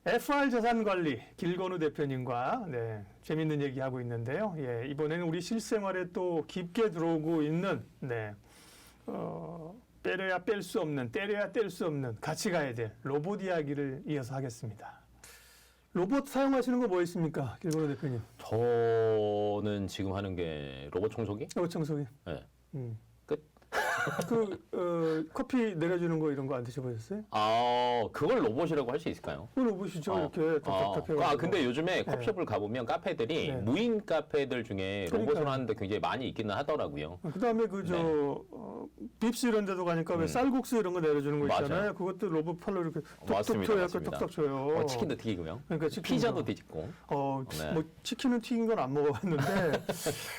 FR 자산관리 길건우 대표님과 재밌는 얘기하고 있는데요. 예, 이번에는 우리 실생활에 또 깊게 들어오고 있는 빼려야 뺄 수 없는, 때려야 뗄 수 없는, 같이 가야 될 로봇 이야기를 이어서 하겠습니다. 로봇 사용하시는 거 뭐 있습니까, 길건우 대표님? 저는 지금 하는 게 로봇 청소기? 로봇 청소기. 네. 끝. 커피 내려주는 거 이런 거 안 드셔보셨어요? 그걸 로봇이라고 할 수 있을까요? 그 로봇이죠. 이렇게 탁탁탁 해가지고. 근데 요즘에 커피숍을 가보면 카페들이 무인 카페들 중에 로봇으로 하는데 굉장히 많이 있기는 하더라고요. 그다음에 빕스 이런 데도 가니까 왜 쌀국수 이런 거 내려주는 거 있잖아요. 맞아요. 그것도 로봇 팔로 이렇게 맞습니다. 톡톡 쳐요. 치킨도 튀기고요. 그러니까 피자도 뒤집고. 뭐 치킨은 튀긴 건 안 먹어봤는데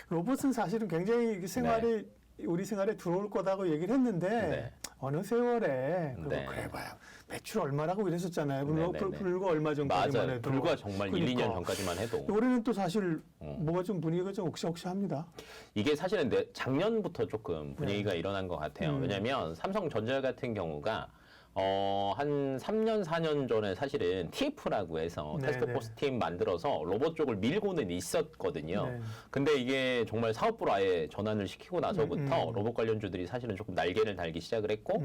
로봇은 사실은 굉장히 생활이 우리 생활에 들어올 거다고 얘기를 했는데 어느 세월에 그래 봐야 매출 얼마라고 이랬었잖아요. 불과 얼마 전까지만 맞아요. 해도. 불과 정말 1, 2년 전까지만 해도. 올해는 또 사실 뭐가 좀 분위기가 좀 옥시옥시합니다. 이게 사실은 작년부터 조금 분위기가 일어난 것 같아요. 왜냐하면 삼성전자 같은 경우가 한 3년, 4년 전에 사실은 TF라고 해서 테스트포스 팀 만들어서 로봇 쪽을 밀고는 있었거든요. 근데 이게 정말 사업부로 아예 전환을 시키고 나서부터 로봇 관련주들이 사실은 조금 날개를 달기 시작을 했고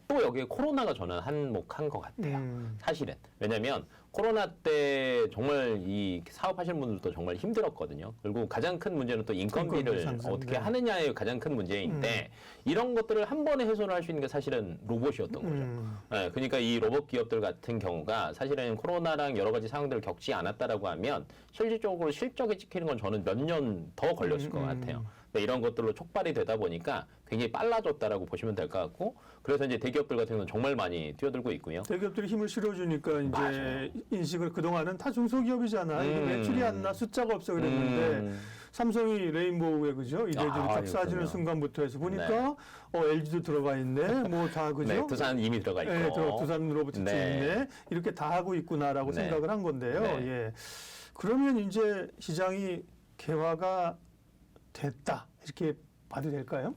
또 여기에 코로나가 저는 한몫한 것 같아요. 사실은. 왜냐면 코로나 때 정말 이 사업하시는 분들도 정말 힘들었거든요. 그리고 가장 큰 문제는 또 인건비를 어떻게 하느냐의 가장 큰 문제인데 이런 것들을 한 번에 해소를 할 수 있는 게 사실은 로봇이었던 거죠. 네, 그러니까 이 로봇 기업들 같은 경우가 사실은 코로나랑 여러 가지 상황들을 겪지 않았다라고 하면 실질적으로 실적이 찍히는 건 저는 몇 년 더 걸렸을 것 같아요. 이런 것들로 촉발이 되다 보니까 굉장히 빨라졌다라고 보시면 될 것 같고 그래서 이제 대기업들 같은 경우는 정말 많이 뛰어들고 있고요. 대기업들이 힘을 실어주니까 이제 인식을 그동안은 다 중소기업이잖아. 매출이 안 나, 숫자가 없어 그랬는데 삼성이 레인보우에 그죠? 이제 격사지는 순간부터 해서 보니까 LG도 들어가 있네. 뭐 다 그죠? 네, 두산 이미 들어가 있고. 두산 로보틱스 있네. 이렇게 다 하고 있구나라고 생각을 한 건데요. 예. 그러면 이제 시장이 개화가 됐다. 이렇게 봐도 될까요?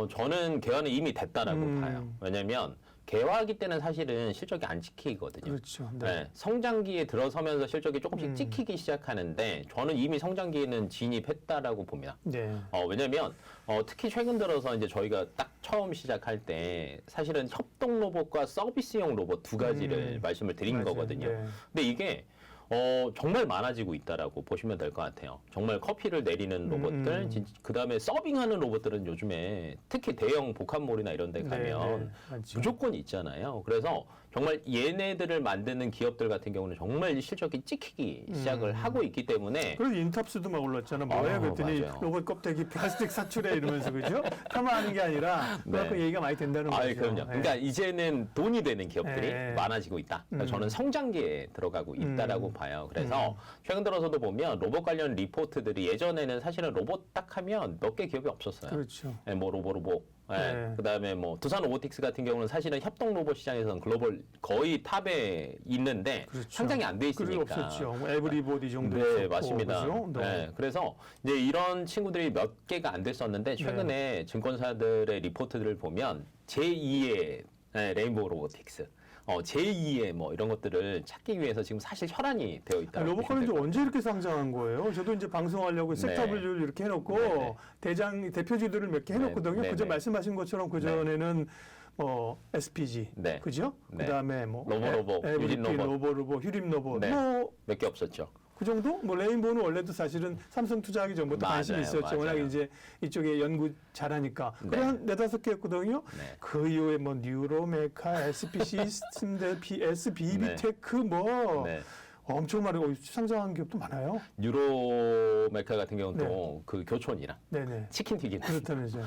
저는 개화는 이미 됐다라고 봐요. 왜냐면 개화기 때는 사실은 실적이 안 찍히거든요. 그렇죠. 성장기에 들어서면서 실적이 조금씩 찍히기 시작하는데 저는 이미 성장기에는 진입했다라고 봅니다. 왜냐면 특히 최근 들어서 이제 저희가 딱 처음 시작할 때 사실은 협동 로봇과 서비스용 로봇 두 가지를 말씀을 드린 거거든요. 근데 이게 정말 많아지고 있다라고 보시면 될 것 같아요. 정말 커피를 내리는 로봇들, 그 다음에 서빙하는 로봇들은 요즘에 특히 대형 복합몰이나 이런 데 가면 무조건 있잖아요. 그래서 정말 얘네들을 만드는 기업들 같은 경우는 정말 실적이 찍히기 시작을 하고 있기 때문에. 그래서 인탑스도 막 올랐잖아. 뭐야? 그랬더니 로봇 껍데기 플라스틱 사출해 이러면서 그죠? 타만 하는 게 아니라 그만큼 얘기가 많이 된다는 거죠. 그럼요. 그러니까 이제는 돈이 되는 기업들이 많아지고 있다. 그러니까 저는 성장기에 들어가고 있다라고 봐요. 그래서 최근 들어서도 보면 로봇 관련 리포트들이 예전에는 사실은 로봇 딱 하면 몇 개 기업이 없었어요. 그렇죠. 뭐 로봇. 그다음에 뭐 두산 로보틱스 같은 경우는 사실은 협동 로봇 시장에서는 글로벌 거의 탑에 있는데 상장이 안 돼 있으니까. 없었죠. 에브리봇 이 정도. 맞습니다. 그래서 이제 이런 친구들이 몇 개가 안 됐었는데 최근에 증권사들의 리포트들을 보면 제2의 레인보우 로보틱스. 제2의 뭐 이런 것들을 찾기 위해서 지금 사실 혈안이 되어 있다. 로봇 관련주 언제 이렇게 상장한 거예요? 저도 이제 방송하려고 섹터별로 이렇게 해놓고 대표주들을 몇 개 해놓거든요. 그저 말씀하신 것처럼 그 전에는 SPG, 그죠? 그다음에 뭐 로봇, 휴림 로봇, 몇 개 없었죠. 그 정도? 뭐 레인보우는 원래도 사실은 삼성 투자하기 전부터 관심이 있었죠. 워낙 이제 이쪽에 연구 잘하니까. 그래 한 4-5개 했거든요. 그 이후에 뭐 뉴로메카, SPC 시스템, SBB테크 엄청 많이 상장한 기업도 많아요. 뉴로메카 같은 경우는 그 교촌이랑 치킨 튀기는. 그렇다면서요.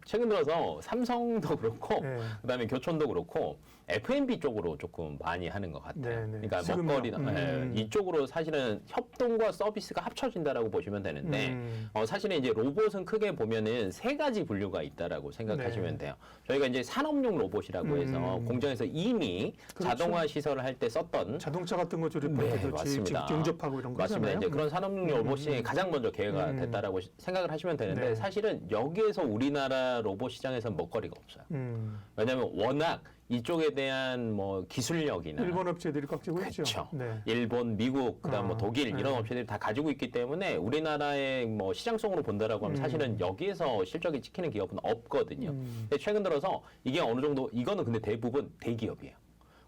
최근 들어서 삼성도 그렇고 그다음에 교촌도 그렇고 F&B 쪽으로 조금 많이 하는 것 같아요. 그러니까 먹거리나 이쪽으로 사실은 협동과 서비스가 합쳐진다라고 보시면 되는데 사실은 이제 로봇은 크게 보면은 3가지 분류가 있다라고 생각하시면 돼요. 저희가 이제 산업용 로봇이라고 해서 공장에서 이미 자동화 시설을 할 때 썼던 자동차 같은 거 조립할 때 맞습니다. 경접하고 이런 거 맞습니다. 이제 그런 산업용 로봇이 가장 먼저 개혁가 됐다라고 생각을 하시면 되는데 사실은 여기에서 우리나라 로봇 시장에서는 먹거리가 없어요. 왜냐하면 워낙 이쪽에 대한 뭐 기술력이나 일본 업체들이 꽉 쥐고 있죠. 그렇죠. 네. 일본, 미국, 그다음 뭐 독일 네. 이런 업체들이 다 가지고 있기 때문에 우리나라의 뭐 시장성으로 본다라고 하면 사실은 여기에서 실적이 찍히는 기업은 없거든요. 근데 최근 들어서 이게 어느 정도 이거는 근데 대부분 대기업이에요.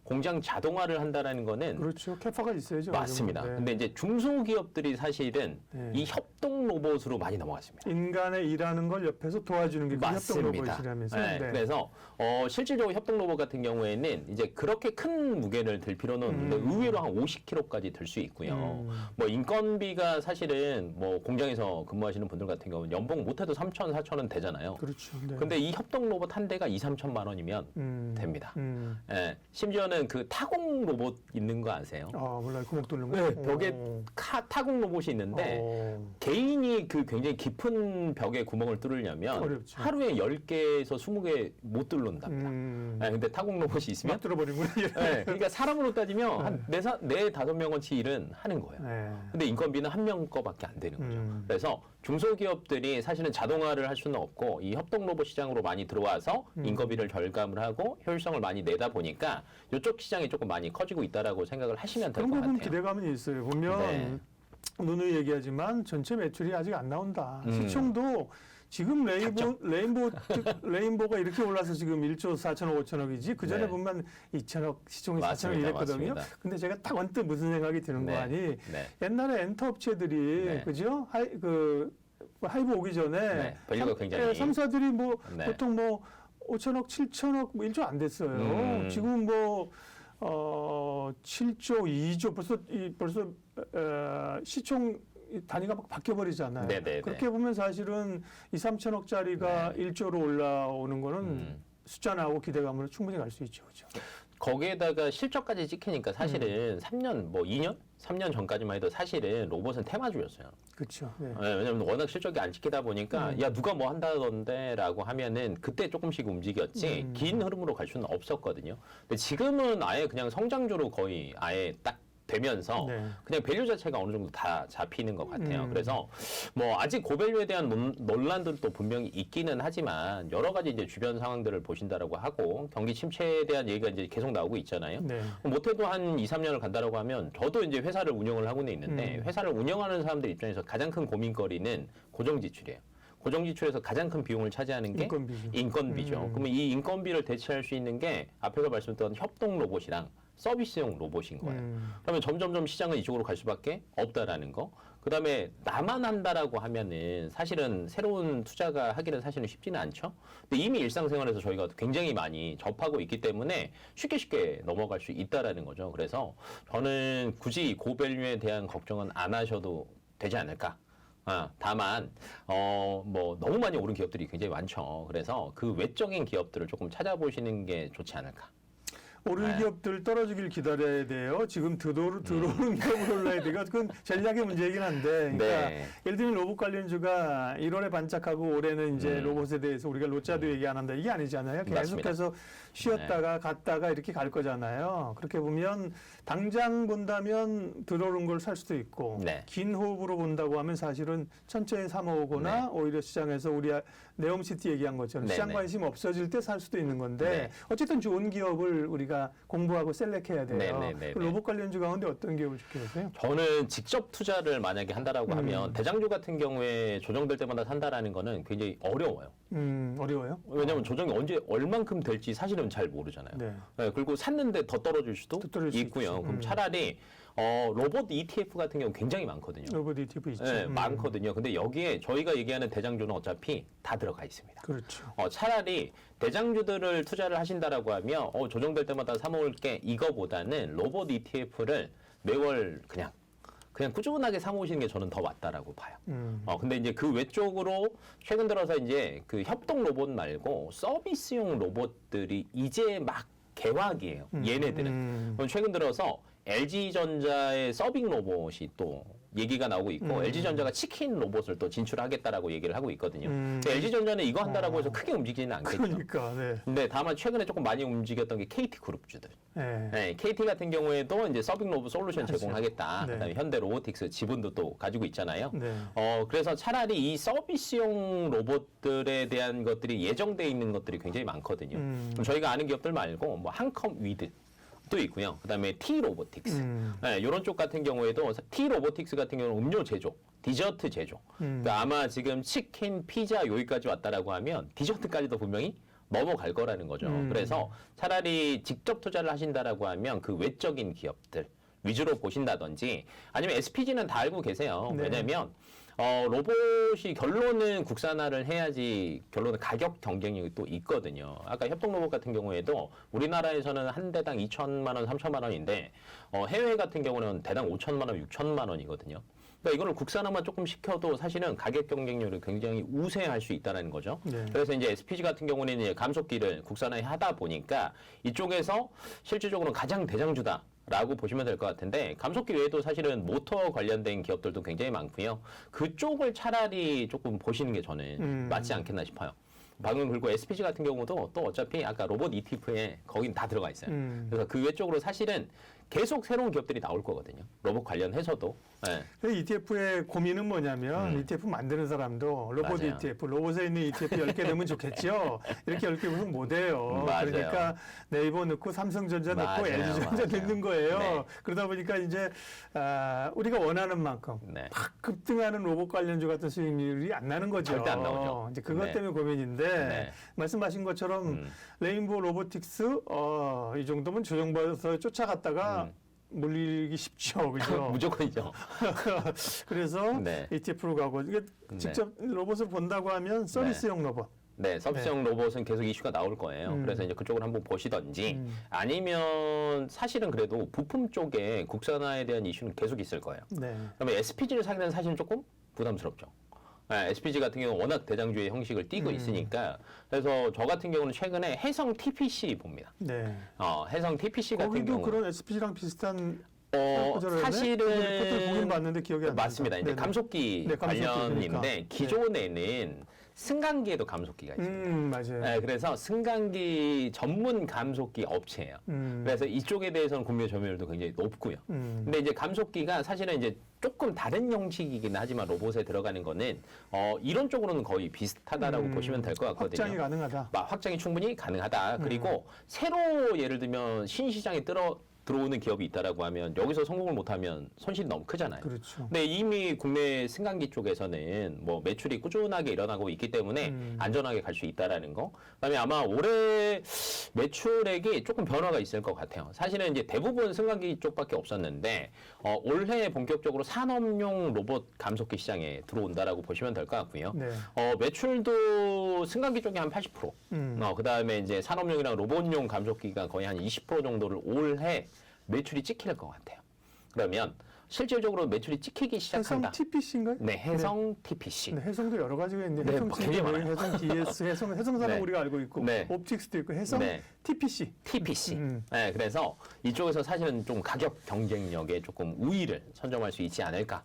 공장 자동화를 한다라는 거는 그렇죠. 캐파가 있어야죠. 맞습니다. 네. 근데 이제 중소기업들이 사실은 네. 이 협동 로봇으로 많이 넘어갔습니다. 인간의 일하는 걸 옆에서 도와주는 게 그 협동 맞습니다. 로봇이라면서. 네, 네. 그래서 실질적으로 협동 로봇 같은 경우에는 이제 그렇게 큰 무게를 들 필요는 없는데 의외로 한 50kg까지 들 수 있고요. 뭐 인건비가 사실은 뭐 공장에서 근무하시는 분들 같은 경우는 연봉 못해도 3천, 4천은 되잖아요. 그렇죠. 네. 근데 이 협동 로봇 한 대가 2, 3천만 원이면 됩니다. 예, 심지어는 그 타공 로봇 있는 거 아세요? 아, 몰라요. 구멍 뚫는 거. 네, 벽에 타공 로봇이 있는데 개인이 그 굉장히 깊은 벽에 구멍을 뚫으려면 어렵죠. 하루에 10개에서 20개 못 뚫는답니다. 네, 근데 타공 로봇이 있으면 막 뚫어버리는구나. 네, 그러니까 사람으로 따지면 한 4-5명어치 일은 하는 거예요. 네. 근데 인건비는 한 명 거밖에 안 되는 거죠. 그래서 중소기업들이 사실은 자동화를 할 수는 없고 이 협동 로봇 시장으로 많이 들어와서 인건비를 절감을 하고 효율성을 많이 내다 보니까 이쪽 시장이 조금 많이 커지고 있다라고 생각을 하시면 될 그런 것 거 보면 같아요. 기대감이 있어요. 보면 네. 누누이 얘기하지만 전체 매출이 아직 안 나온다. 시총도 지금 레인보가 이렇게 올라서 지금 1조 4천억, 5천억이지. 그 전에 네. 보면 2천억, 시총이 4천억 맞습니다. 이랬거든요. 맞습니다. 근데 제가 딱 언뜻 무슨 생각이 드는 네. 거 아니? 네. 옛날에 엔터 업체들이 네. 그죠? 하이브 오기 전에 네. 밸류가 굉장히 3사들이 뭐 네. 보통 뭐 5천억, 7천억 뭐 1조 안 됐어요. 지금 뭐 7조, 2조 벌써 시총 단위가 막 바뀌어 버리잖아요. 네네네. 그렇게 보면 사실은 2, 3천억짜리가 1조로 올라오는 거는 숫자 나오고 기대감으로 충분히 갈 수 있죠. 그렇죠? 거기에다가 실적까지 찍히니까 사실은 3년, 뭐 2년? 3년 전까지만 해도 사실은 로봇은 테마주였어요. 그렇죠. 네. 네, 왜냐면 워낙 실적이 안 찍히다 보니까 야 누가 뭐 한다던데 라고 하면은 그때 조금씩 움직였지 긴 흐름으로 갈 수는 없었거든요. 근데 지금은 아예 그냥 성장주로 거의 아예 딱 되면서 네. 그냥 밸류 자체가 어느 정도 다 잡히는 것 같아요. 그래서 뭐 아직 고밸류에 대한 논란들도 분명히 있기는 하지만 여러 가지 이제 주변 상황들을 보신다라고 하고 경기 침체에 대한 얘기가 이제 계속 나오고 있잖아요. 네. 못해도 한 2, 3년을 간다라고 하면 저도 이제 회사를 운영을 하고는 있는데 회사를 운영하는 사람들 입장에서 가장 큰 고민거리는 고정 지출이에요. 고정 지출에서 가장 큰 비용을 차지하는 게 인건비죠. 그러면 이 인건비를 대체할 수 있는 게 앞에서 말씀드렸던 협동 로봇이랑 서비스용 로봇인 거예요. 그러면 점점점 시장은 이쪽으로 갈 수밖에 없다라는 거. 그다음에 나만 한다라고 하면은 사실은 새로운 투자가 하기는 사실은 쉽지는 않죠. 근데 이미 일상생활에서 저희가 굉장히 많이 접하고 있기 때문에 쉽게 넘어갈 수 있다라는 거죠. 그래서 저는 굳이 고밸류에 대한 걱정은 안 하셔도 되지 않을까. 다만 뭐 너무 많이 오른 기업들이 굉장히 많죠. 그래서 그 외적인 기업들을 조금 찾아보시는 게 좋지 않을까. 오를 네. 기업들 떨어지길 기다려야 돼요. 지금 들어오는 기업을 올라야 돼요. 그건 전략의 문제이긴 한데. 그러니까 네. 예를 들면 로봇 관련주가 1월에 반짝하고 올해는 이제 로봇에 대해서 우리가 로짜도 얘기 안 한다. 이게 아니잖아요. 계속해서 쉬었다가 갔다가 이렇게 갈 거잖아요. 그렇게 보면 당장 본다면 들어오는 걸 살 수도 있고 네. 긴 호흡으로 본다고 하면 사실은 천천히 삼아오거나 네. 오히려 시장에서 우리 네옴시티 얘기한 것처럼 네, 시장 네. 관심 없어질 때 살 수도 있는 건데 네. 어쨌든 좋은 기업을 우리가 공부하고 셀렉해야 돼요. 네, 네, 네, 그 네. 로봇 관련주 가운데 어떤 기업을 좋겠어요? 저는 직접 투자를 만약에 한다라고 하면 대장주 같은 경우에 조정될 때마다 산다라는 거는 굉장히 어려워요. 어려워요? 왜냐하면 조정이 언제 얼만큼 될지 사실은 잘 모르잖아요. 네. 네, 그리고 샀는데 더 떨어질 수도 더 떨어질 수 있고요. 있죠. 그럼 차라리 로봇 ETF 같은 경우 굉장히 많거든요. 로봇 ETF 있죠. 네, 많거든요. 근데 여기에 저희가 얘기하는 대장주는 어차피 다 들어가 있습니다. 그렇죠. 차라리 대장주들을 투자를 하신다라고 하면 조정될 때마다 사모을게 이거보다는 로봇 ETF를 매월 그냥 꾸준하게 사모으시는 게 저는 더 맞다라고 봐요. 근데 이제 그 외쪽으로 최근 들어서 이제 그 협동 로봇 말고 서비스용 로봇들이 이제 막 개화기예요. 얘네들은. 그럼 최근 들어서 LG전자의 서빙 로봇이 또 얘기가 나오고 있고 LG전자가 치킨 로봇을 또 진출하겠다라고 얘기를 하고 있거든요. 근데 LG전자는 이거 한다라고 해서 크게 움직이지는 않겠죠. 그러니까, 네. 근데 다만 최근에 조금 많이 움직였던 게 KT 그룹주들. 네. 네, KT 같은 경우에도 이제 서빙 로봇 솔루션 그렇죠. 제공하겠다. 네. 그다음에 현대 로보틱스 지분도 또 가지고 있잖아요. 네. 그래서 차라리 이 서비스용 로봇들에 대한 것들이 예정돼 있는 것들이 굉장히 많거든요. 그럼 저희가 아는 기업들 말고 뭐 한컴 위드 도 있고요. 그다음에 T 로보틱스. 네, 이런 쪽 같은 경우에도 T 로보틱스 같은 경우는 음료 제조, 디저트 제조. 그러니까 아마 지금 치킨, 피자 여기까지 왔다라고 하면 디저트까지도 분명히 넘어갈 거라는 거죠. 그래서 차라리 직접 투자를 하신다라고 하면 그 외적인 기업들 위주로 보신다든지 아니면 SPG는 다 알고 계세요. 네. 왜냐면 로봇이 결론은 국산화를 해야지 결론은 가격 경쟁력이 또 있거든요. 아까 협동로봇 같은 경우에도 우리나라에서는 한 대당 2천만 원, 3천만 원인데 해외 같은 경우는 대당 5천만 원, 6천만 원이거든요. 그러니까 이거를 국산화만 조금 시켜도 사실은 가격 경쟁력을 굉장히 우세할 수 있다는 거죠. 네. 그래서 이제 SPG 같은 경우는 이제 감속기를 국산화 하다 보니까 이쪽에서 실질적으로 가장 대장주다. 라고 보시면 될 것 같은데 감속기 외에도 사실은 모터 관련된 기업들도 굉장히 많고요. 그쪽을 차라리 조금 보시는 게 저는 맞지 않겠나 싶어요. 방금 그리고 SPG 같은 경우도 또 어차피 아까 로봇 ETF에 거긴 다 들어가 있어요. 그래서 그 외쪽으로 사실은 계속 새로운 기업들이 나올 거거든요. 로봇 관련해서도. 네. ETF의 고민은 뭐냐면 ETF 만드는 사람도 로봇 맞아요. ETF, 로봇에 있는 ETF 10개 되면 좋겠죠. 이렇게 10개 보면 못 해요. 맞아요. 그러니까 네이버 넣고 삼성전자 넣고 맞아요. LG전자 맞아요. 넣는 거예요. 네. 그러다 보니까 이제 우리가 원하는 만큼 네. 팍 급등하는 로봇 관련주 같은 수익률이 안 나는 거죠. 절대 안 나오죠. 이제 그것 네. 때문에 고민인데 네. 말씀하신 것처럼 레인보우 로보틱스 이 정도면 조정받아서 쫓아갔다가 물리기 쉽죠, 그죠? 무조건이죠. 그래서 네. ETF로 가고 이게 직접 로봇을 본다고 하면 서비스용 로봇. 네, 서비스용 로봇은 계속 이슈가 나올 거예요. 그래서 이제 그쪽을 한번 보시던지 아니면 사실은 그래도 부품 쪽에 국산화에 대한 이슈는 계속 있을 거예요. 네. 그다음에 SPG를 사기는 사실은 조금 부담스럽죠. 네, SPG 같은 경우는 워낙 대장주의 형식을 띠고 있으니까 그래서 저 같은 경우는 최근에 해성 TPC 봅니다. 네. 해성 TPC 같은 거기도 경우 그런 SPG랑 비슷한 사실은 리포트를 보긴 봤는데 기억이 안 나요. 맞습니다. 이제 감속기 네, 감속기 관련인데 그러니까. 기존에는 승강기에도 감속기가 있습니다. 맞아요. 네, 그래서 승강기 전문 감속기 업체예요. 그래서 이쪽에 대해서는 구매 점유율도 굉장히 높고요. 근데 이제 감속기가 사실은 이제 조금 다른 형식이긴 하지만 로봇에 들어가는 거는 이런 쪽으로는 거의 비슷하다라고 보시면 될 것 같거든요. 확장이 가능하다. 확장이 충분히 가능하다. 그리고 새로 예를 들면 신시장에 들어오는 기업이 있다라고 하면 여기서 성공을 못하면 손실이 너무 크잖아요. 그렇죠. 근데 이미 국내 승강기 쪽에서는 뭐 매출이 꾸준하게 일어나고 있기 때문에 안전하게 갈 수 있다라는 거. 그다음에 아마 올해 매출액이 조금 변화가 있을 것 같아요. 사실은 이제 대부분 승강기 쪽밖에 없었는데 올해 본격적으로 산업용 로봇 감속기 시장에 들어온다라고 보시면 될 것 같고요. 네. 매출도 승강기 쪽이 한 80%. 그다음에 이제 산업용이랑 로봇용 감속기가 거의 한 20% 정도를 올해 매출이 찍힐 것 같아요. 그러면 실질적으로 매출이 찍히기 시작한다. 해성 TPC인가요? 네, 해성 TPC. 네, 해성도 여러 가지가 있는데 네, 해성 굉장히 TPC, 많아요. 해성 DS, 해성사는 네. 우리가 알고 있고 네. 옵틱스도 있고 해성 네. TPC. TPC. 네, 그래서 이쪽에서 사실은 좀 가격 경쟁력에 조금 우위를 선점할 수 있지 않을까.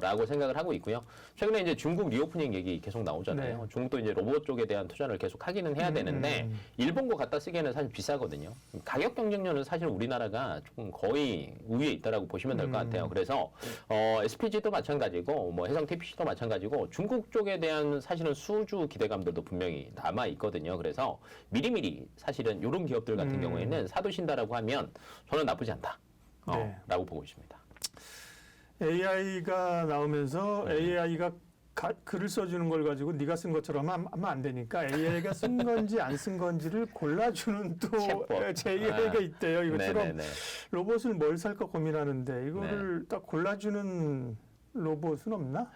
라고 생각을 하고 있고요. 최근에 이제 중국 리오프닝 얘기 계속 나오잖아요. 네. 중국도 이제 로봇 쪽에 대한 투자를 계속 하기는 해야 되는데 일본 거 갖다 쓰기에는 사실 비싸거든요. 가격 경쟁력은 사실 우리나라가 조금 거의 우위에 있다라고 보시면 될 것 같아요. 그래서 SPG도 마찬가지고 뭐 해성 TPC도 마찬가지고 중국 쪽에 대한 사실은 수주 기대감들도 분명히 남아 있거든요. 그래서 미리미리 사실은 이런 기업들 같은 경우에는 사두신다라고 하면 저는 나쁘지 않다. 네. 라고 보고 있습니다. AI가 나오면서 AI가 글을 써주는 걸 가지고 네가 쓴 것처럼 하면 안 되니까 AI가 쓴 건지 안 쓴 건지를 골라주는 또 챗봇. JAI가 있대요. 이것처럼 네네네. 로봇을 뭘 살까 고민하는데 이거를 딱 골라주는 로봇은 없나?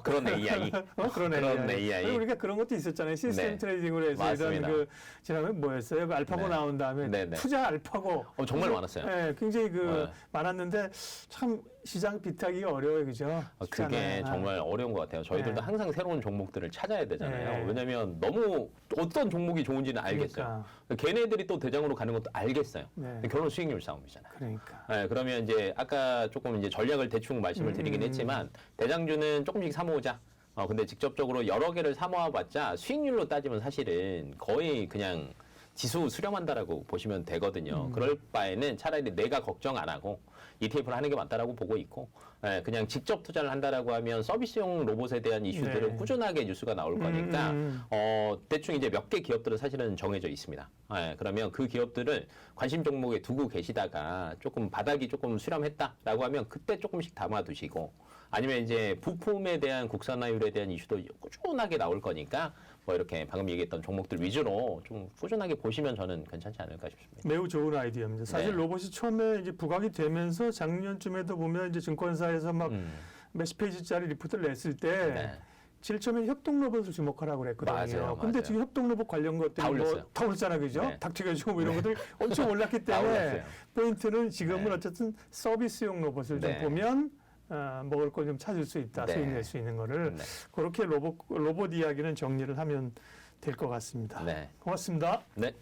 그런 AI. 그런 AI. 우리가 그런 것도 있었잖아요. 시스템 네. 트레이딩으로 해서 맞습니다. 이런 지난번에 뭐였어요? 그 알파고 네. 나온 다음에 네네. 투자 알파고. 정말 많았어요. 네, 굉장히 네. 많았는데 참 시장 비타기가 어려워요, 그죠? 그게 정말 어려운 것 같아요. 저희들도 네. 항상 새로운 종목들을 찾아야 되잖아요. 네. 왜냐하면 너무 어떤 종목이 좋은지는 알겠어요. 걔네들이 또 대장으로 가는 것도 알겠어요. 네. 결론 수익률 싸움이잖아요. 그러니까. 네, 그러면 이제 아까 조금 이제 전략을 대충 말씀을 드리긴 했지만 대장주는 조금씩 사모으자. 근데 직접적으로 여러 개를 사모아봤자 수익률로 따지면 사실은 거의 그냥 지수 수렴한다라고 보시면 되거든요. 그럴 바에는 차라리 내가 걱정 안 하고 ETF를 하는 게 맞다라고 보고 있고, 그냥 직접 투자를 한다라고 하면 서비스용 로봇에 대한 이슈들은 네. 꾸준하게 뉴스가 나올 거니까, 대충 이제 몇 개 기업들은 사실은 정해져 있습니다. 그러면 그 기업들을 관심 종목에 두고 계시다가 조금 바닥이 조금 수렴했다라고 하면 그때 조금씩 담아두시고, 아니면 이제 부품에 대한 국산화율에 대한 이슈도 꾸준하게 나올 거니까 뭐 이렇게 방금 얘기했던 종목들 위주로 좀 꾸준하게 보시면 저는 괜찮지 않을까 싶습니다. 매우 좋은 아이디어입니다. 사실 네. 로봇이 처음에 이제 부각이 되면서 작년쯤에도 보면 이제 증권사에서 막 몇십 페이지짜리 리포트를 냈을 때 네. 제일 처음에 협동 로봇을 주목하라고 그랬거든요. 맞아요, 근데 맞아요. 지금 협동 로봇 관련 것들이 다 올렸어요. 다 올랐잖아, 그죠? 네. 닭 튀겨주고 뭐 이런 것들이 엄청 올랐기 다 때문에 올랐어요. 포인트는 지금은 네. 어쨌든 서비스용 로봇을 네. 좀 보면 먹을 걸 좀 찾을 수 있다, 네. 수익 낼 수 있는 거를 네. 그렇게 로봇 이야기는 정리를 하면 될 것 같습니다. 네. 고맙습니다. 네.